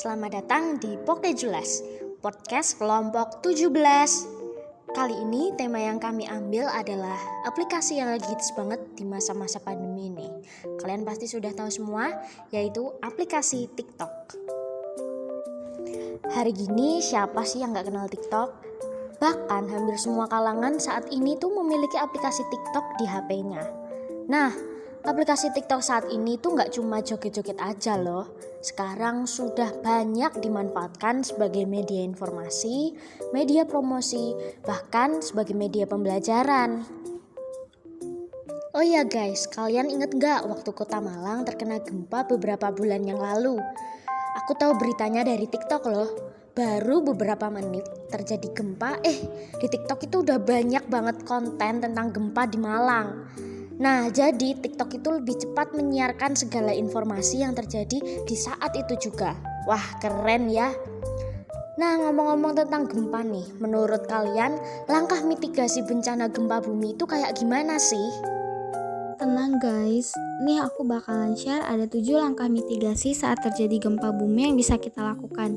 Selamat datang di Poke Jelas, podcast kelompok 17. Kali ini tema yang kami ambil adalah aplikasi yang lagi hits banget di masa-masa pandemi ini. Kalian pasti sudah tahu semua, yaitu aplikasi TikTok. Hari gini siapa sih yang gak kenal TikTok? Bahkan hampir semua kalangan saat ini tuh memiliki aplikasi TikTok di HP-nya. Nah, aplikasi TikTok saat ini tuh gak cuma joget-joget aja loh. Sekarang sudah banyak dimanfaatkan sebagai media informasi, media promosi, bahkan sebagai media pembelajaran. Oh ya guys, kalian inget gak waktu Kota Malang terkena gempa beberapa bulan yang lalu? Aku tahu beritanya dari TikTok loh. Baru beberapa menit terjadi gempa, di TikTok itu udah banyak banget konten tentang gempa di Malang. Nah, jadi TikTok itu lebih cepat menyiarkan segala informasi yang terjadi di saat itu juga. Wah, keren ya. Nah, ngomong-ngomong tentang gempa nih, menurut kalian langkah mitigasi bencana gempa bumi itu kayak gimana sih? Tenang guys, nih aku bakalan share ada 7 langkah mitigasi saat terjadi gempa bumi yang bisa kita lakukan.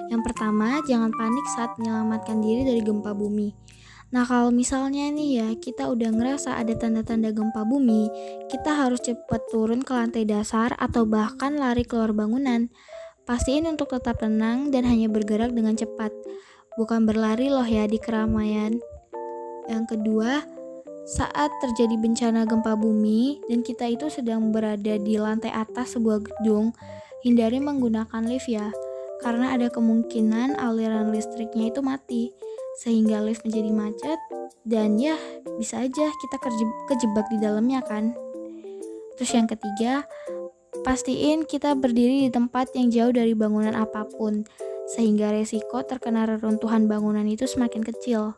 Yang pertama, jangan panik saat menyelamatkan diri dari gempa bumi. Nah, kalau misalnya nih ya, kita udah ngerasa ada tanda-tanda gempa bumi, kita harus cepat turun ke lantai dasar atau bahkan lari keluar bangunan. Pastiin untuk tetap tenang dan hanya bergerak dengan cepat, bukan berlari loh ya di keramaian. Yang kedua, saat terjadi bencana gempa bumi dan kita itu sedang berada di lantai atas sebuah gedung, hindari menggunakan lift ya, karena ada kemungkinan aliran listriknya itu mati, sehingga lift menjadi macet dan ya bisa aja kita kejebak di dalamnya kan. Terus yang ketiga, pastiin kita berdiri di tempat yang jauh dari bangunan apapun, sehingga resiko terkena reruntuhan bangunan itu semakin kecil.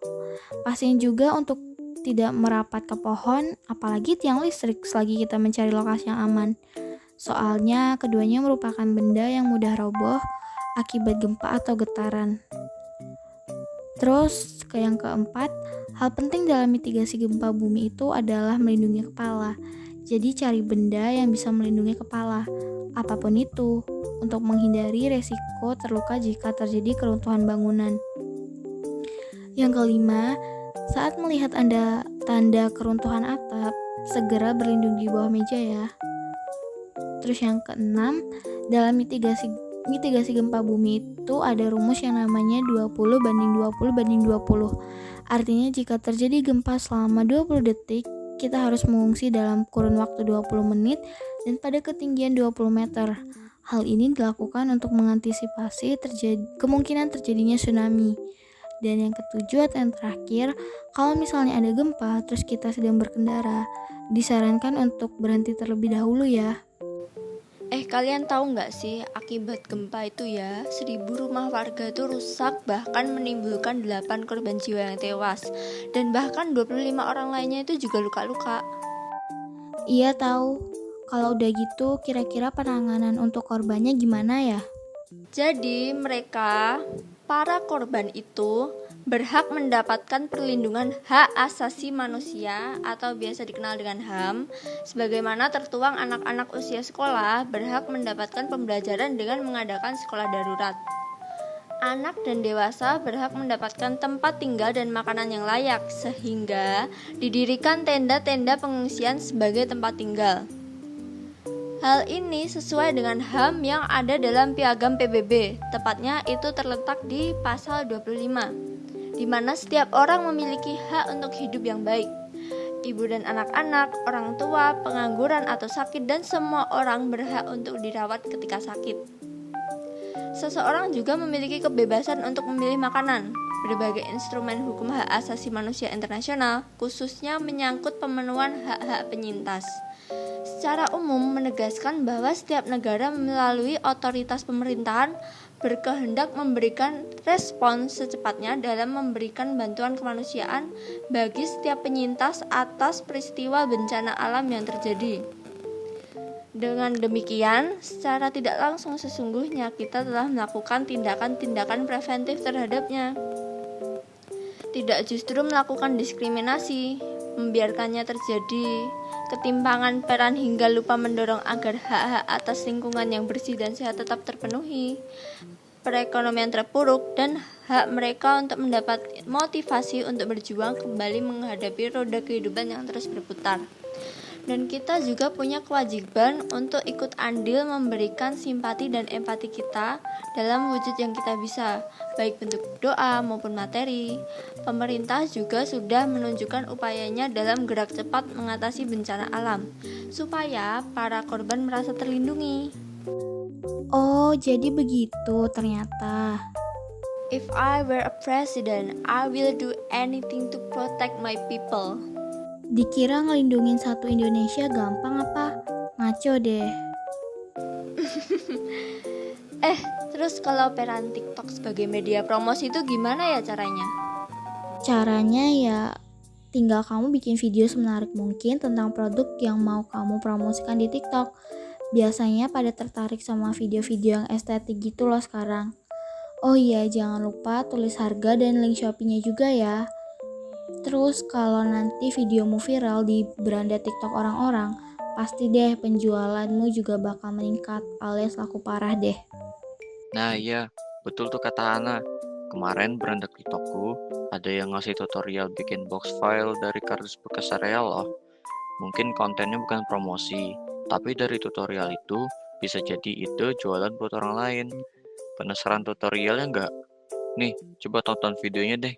Pastiin juga untuk tidak merapat ke pohon, apalagi tiang listrik selagi kita mencari lokasi yang aman. Soalnya keduanya merupakan benda yang mudah roboh akibat gempa atau getaran. Terus yang keempat, hal penting dalam mitigasi gempa bumi itu adalah melindungi kepala. Jadi cari benda yang bisa melindungi kepala, apapun itu, untuk menghindari resiko terluka jika terjadi keruntuhan bangunan. Yang kelima, saat melihat tanda keruntuhan atap, segera berlindung di bawah meja ya. Terus yang keenam, dalam mitigasi gempa bumi itu ada rumus yang namanya 20/20/20. Artinya jika terjadi gempa selama 20 detik, kita harus mengungsi dalam kurun waktu 20 menit dan pada ketinggian 20 meter. Hal ini dilakukan untuk mengantisipasi kemungkinan terjadinya tsunami. Dan yang ketujuh atau yang terakhir, kalau misalnya ada gempa terus kita sedang berkendara, disarankan untuk berhenti terlebih dahulu ya. Kalian tahu nggak sih akibat gempa itu ya 1.000 rumah warga itu rusak, bahkan menimbulkan 8 korban jiwa yang tewas dan bahkan 25 orang lainnya itu juga luka-luka. Iya tahu. Kalau udah gitu kira-kira penanganan untuk korbannya gimana ya? Jadi para korban itu berhak mendapatkan perlindungan hak asasi manusia atau biasa dikenal dengan HAM, sebagaimana tertuang anak-anak usia sekolah berhak mendapatkan pembelajaran dengan mengadakan sekolah darurat. Anak dan dewasa berhak mendapatkan tempat tinggal dan makanan yang layak, sehingga didirikan tenda-tenda pengungsian sebagai tempat tinggal. Hal ini sesuai dengan HAM yang ada dalam Piagam PBB, tepatnya itu terletak di pasal 25, di mana setiap orang memiliki hak untuk hidup yang baik. Ibu dan anak-anak, orang tua, pengangguran atau sakit, dan semua orang berhak untuk dirawat ketika sakit. Seseorang juga memiliki kebebasan untuk memilih makanan. Berbagai instrumen hukum hak asasi manusia internasional, khususnya menyangkut pemenuhan hak-hak penyintas, secara umum menegaskan bahwa setiap negara melalui otoritas pemerintahan berkehendak memberikan respons secepatnya dalam memberikan bantuan kemanusiaan bagi setiap penyintas atas peristiwa bencana alam yang terjadi. Dengan demikian, secara tidak langsung sesungguhnya kita telah melakukan tindakan-tindakan preventif terhadapnya. Tidak justru melakukan diskriminasi. membiarkannya terjadi ketimpangan peran hingga lupa mendorong agar hak-hak atas lingkungan yang bersih dan sehat tetap terpenuhi, perekonomian terpuruk, dan hak mereka untuk mendapat motivasi untuk berjuang kembali menghadapi roda kehidupan yang terus berputar. Dan kita juga punya kewajiban untuk ikut andil memberikan simpati dan empati kita dalam wujud yang kita bisa, baik bentuk doa maupun materi. Pemerintah juga sudah menunjukkan upayanya dalam gerak cepat mengatasi bencana alam, supaya para korban merasa terlindungi. Oh, jadi begitu ternyata. If I were a president, I will do anything to protect my people. Dikira ngelindungin satu Indonesia gampang apa? Ngaco deh. Terus kalau peran TikTok sebagai media promosi itu gimana ya caranya? Caranya ya tinggal kamu bikin video semenarik mungkin tentang produk yang mau kamu promosikan di TikTok. Biasanya pada tertarik sama video-video yang estetik gitu loh sekarang. Oh iya, jangan lupa tulis harga dan link Shopee-nya juga ya. Terus kalau nanti videomu viral di beranda TikTok orang-orang, pasti deh penjualanmu juga bakal meningkat alias laku parah deh. Nah iya, betul tuh kata Hana. Kemarin beranda TikTokku ada yang ngasih tutorial bikin box file dari kardus bekas serial loh. Mungkin kontennya bukan promosi, tapi dari tutorial itu bisa jadi ide jualan buat orang lain. Penasaran tutorialnya nggak? Nih, coba tonton videonya deh.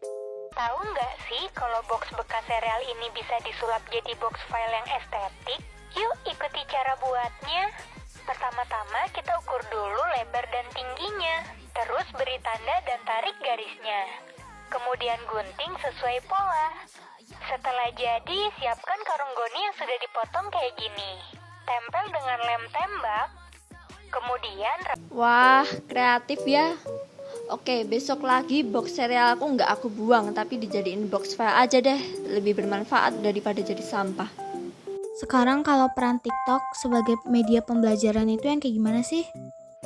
Tahu nggak sih kalau box bekas sereal ini bisa disulap jadi box file yang estetik? Yuk ikuti cara buatnya. Pertama-tama kita ukur dulu lebar dan tingginya. Terus beri tanda dan tarik garisnya. Kemudian gunting sesuai pola. Setelah jadi, siapkan karung goni yang sudah dipotong kayak gini. Tempel dengan lem tembak. Kemudian Wah, kreatif ya. Oke, besok lagi box cereal aku nggak aku buang, tapi dijadiin box file aja deh. Lebih bermanfaat daripada jadi sampah. Sekarang kalau peran TikTok sebagai media pembelajaran itu yang kayak gimana sih?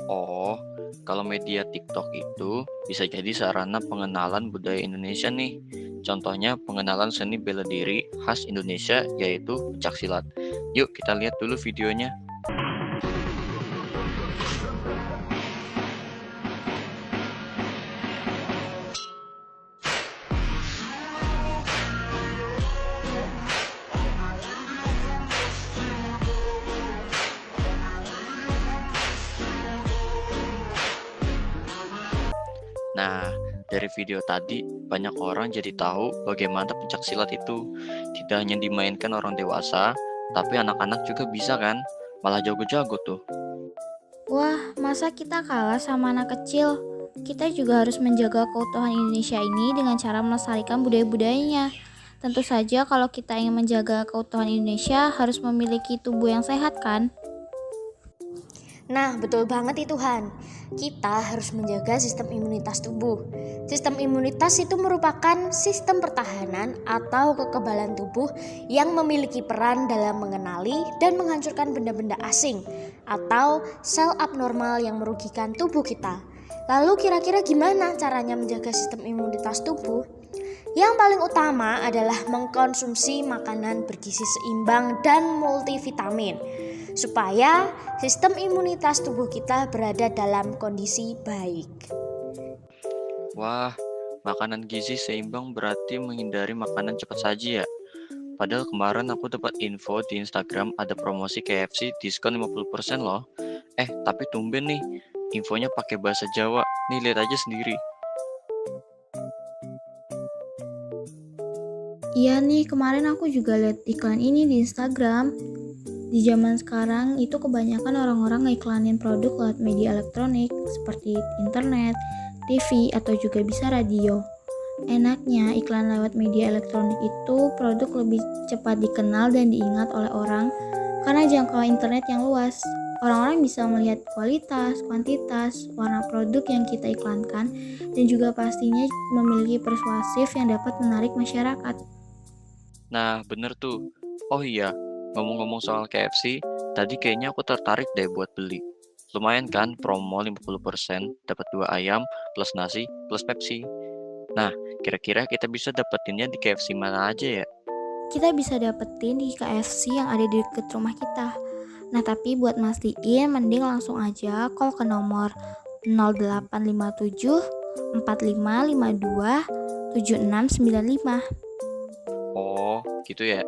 Oh, kalau media TikTok itu bisa jadi sarana pengenalan budaya Indonesia nih. Contohnya pengenalan seni bela diri khas Indonesia yaitu pencaksilat. Yuk kita lihat dulu videonya. Nah, dari video tadi, banyak orang jadi tahu bagaimana pencaksilat itu. Tidak hanya dimainkan orang dewasa, tapi anak-anak juga bisa kan? Malah jago-jago tuh. Wah, masa kita kalah sama anak kecil? Kita juga harus menjaga keutuhan Indonesia ini dengan cara melestarikan budaya-budayanya. Tentu saja kalau kita ingin menjaga keutuhan Indonesia harus memiliki tubuh yang sehat kan? Nah, betul banget itu Han. Kita harus menjaga sistem imunitas tubuh. Sistem imunitas itu merupakan sistem pertahanan atau kekebalan tubuh yang memiliki peran dalam mengenali dan menghancurkan benda-benda asing atau sel abnormal yang merugikan tubuh kita. Lalu kira-kira gimana caranya menjaga sistem imunitas tubuh? Yang paling utama adalah mengkonsumsi makanan bergizi seimbang dan multivitamin, supaya sistem imunitas tubuh kita berada dalam kondisi baik. Wah, makanan gizi seimbang berarti menghindari makanan cepat saji ya. Padahal kemarin aku dapat info di Instagram ada promosi KFC diskon 50% loh. Tapi tumben nih, infonya pakai bahasa Jawa. Nih lihat aja sendiri. Iya nih, kemarin aku juga lihat iklan ini di Instagram. Di zaman sekarang itu kebanyakan orang-orang ngiklanin produk lewat media elektronik seperti internet, TV, atau juga bisa radio. Enaknya iklan lewat media elektronik itu produk lebih cepat dikenal dan diingat oleh orang karena jangkauan internet yang luas. Orang-orang bisa melihat kualitas, kuantitas, warna produk yang kita iklankan dan juga pastinya memiliki persuasif yang dapat menarik masyarakat. Nah, bener tuh. Oh iya, ngomong-ngomong soal KFC, tadi kayaknya aku tertarik deh buat beli. Lumayan kan promo 50% dapat 2 ayam plus nasi plus Pepsi. Nah, kira-kira kita bisa dapetinnya di KFC mana aja ya? kita bisa dapetin di KFC yang ada di deket rumah kita. Nah tapi buat mastiin mending langsung aja call ke nomor 0857 4552 7695. Oh, gitu ya.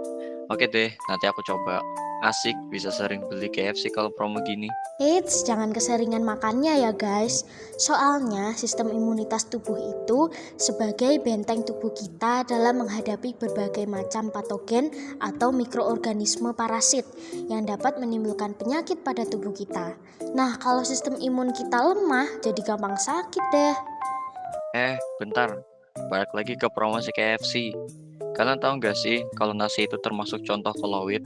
Oke deh, nanti aku coba. Asik, bisa sering beli KFC kalau promo gini. Eits, jangan keseringan makannya ya guys. Soalnya sistem imunitas tubuh itu sebagai benteng tubuh kita dalam menghadapi berbagai macam patogen atau mikroorganisme parasit yang dapat menimbulkan penyakit pada tubuh kita. Nah, kalau sistem imun kita lemah, jadi gampang sakit deh. Bentar. Balik lagi ke promosi KFC. Kalian tahu nggak sih kalau nasi itu termasuk contoh koloid?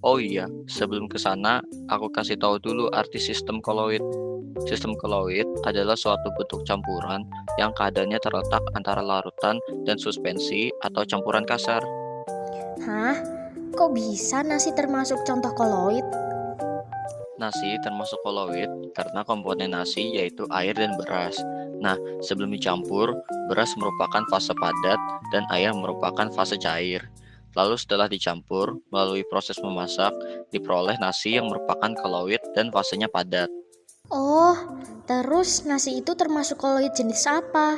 Oh iya, sebelum ke sana, aku kasih tahu dulu arti sistem koloid. Sistem koloid adalah suatu bentuk campuran yang keadaannya terletak antara larutan dan suspensi atau campuran kasar. Hah? Kok bisa nasi termasuk contoh koloid? Nasi termasuk koloid karena komponen nasi yaitu air dan beras. Nah, sebelum dicampur, beras merupakan fase padat dan air merupakan fase cair. Lalu setelah dicampur, melalui proses memasak, diperoleh nasi yang merupakan koloid dan fasenya padat. Oh, terus nasi itu termasuk koloid jenis apa?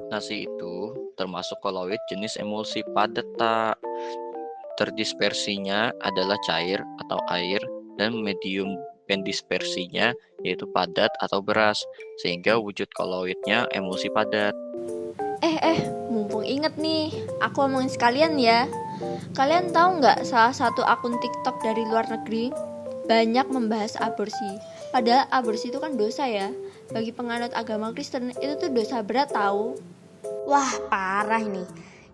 Nasi itu termasuk koloid jenis emulsi padat, tak. Terdispersinya adalah cair atau air dan medium pendispersinya yaitu padat atau beras, sehingga wujud koloidnya emulsi padat. Mumpung inget nih, aku omongin sekalian ya. Kalian tahu nggak salah satu akun TikTok dari luar negeri banyak membahas aborsi. Padahal aborsi itu kan dosa ya. Bagi penganut agama Kristen itu tuh dosa berat tahu. Wah, parah ini.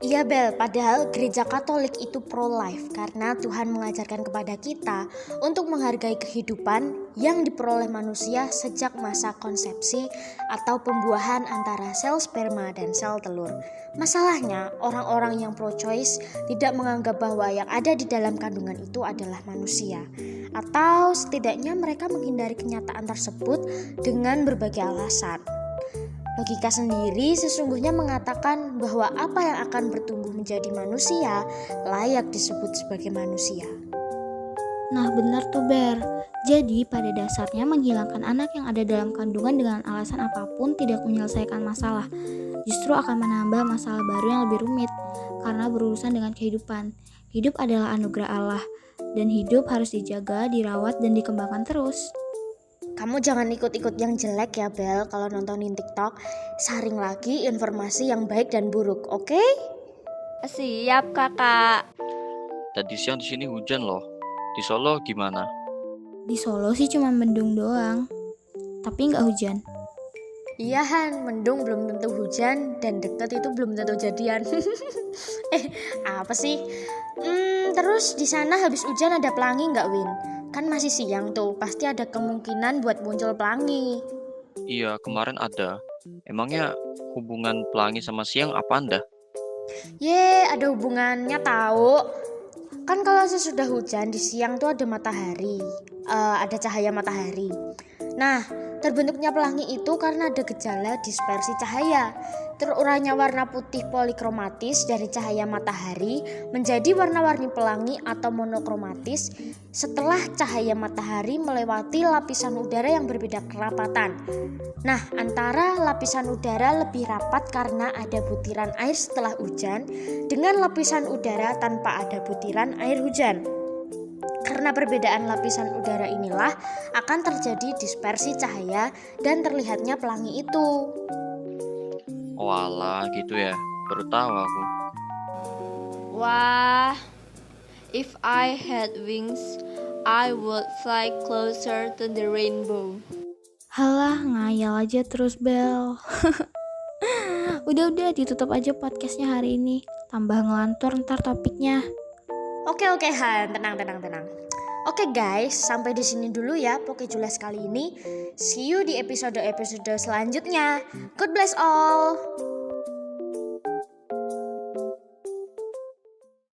Iya Bel, padahal gereja Katolik itu pro-life karena Tuhan mengajarkan kepada kita untuk menghargai kehidupan yang diperoleh manusia sejak masa konsepsi atau pembuahan antara sel sperma dan sel telur. Masalahnya, orang-orang yang pro-choice tidak menganggap bahwa yang ada di dalam kandungan itu adalah manusia. Atau setidaknya mereka menghindari kenyataan tersebut dengan berbagai alasan. Logika sendiri sesungguhnya mengatakan bahwa apa yang akan bertumbuh menjadi manusia layak disebut sebagai manusia. Nah benar tuh Ber. Jadi pada dasarnya menghilangkan anak yang ada dalam kandungan dengan alasan apapun tidak menyelesaikan masalah. Justru akan menambah masalah baru yang lebih rumit karena berurusan dengan kehidupan. Hidup adalah anugerah Allah dan hidup harus dijaga, dirawat, dan dikembangkan terus. Kamu jangan ikut-ikut yang jelek ya Bel kalau nontonin TikTok. Saring lagi informasi yang baik dan buruk, oke? Siap kakak. Tadi siang di sini hujan loh. Di Solo gimana? Di Solo sih cuma mendung doang, tapi nggak hujan. Iya Han, mendung belum tentu hujan dan deket itu belum tentu jadian. Apa sih? Terus di sana habis hujan ada pelangi nggak Win? Kan masih siang tuh, pasti ada kemungkinan buat muncul pelangi. Iya, kemarin ada. Emangnya hubungan pelangi sama siang apa anda? Ada hubungannya tahu. Kan kalau sesudah hujan di siang tuh ada matahari, ada cahaya matahari. Nah, terbentuknya pelangi itu karena ada gejala dispersi cahaya. Terurainya warna putih polikromatis dari cahaya matahari menjadi warna-warni pelangi atau monokromatis setelah cahaya matahari melewati lapisan udara yang berbeda kerapatan. Nah, antara lapisan udara lebih rapat karena ada butiran air setelah hujan dengan lapisan udara tanpa ada butiran air hujan. Karena perbedaan lapisan udara inilah akan terjadi dispersi cahaya dan terlihatnya pelangi itu. Walah, gitu ya. Baru tahu aku. Wah, if I had wings, I would fly closer to the rainbow. Halah, ngayal aja terus Bel. Udah ditutup aja podcastnya hari ini. Tambah ngelantur ntar topiknya. Oke Han, tenang. Oke guys, sampai di sini dulu ya Poke Jules kali ini. See you di episode selanjutnya. God bless all.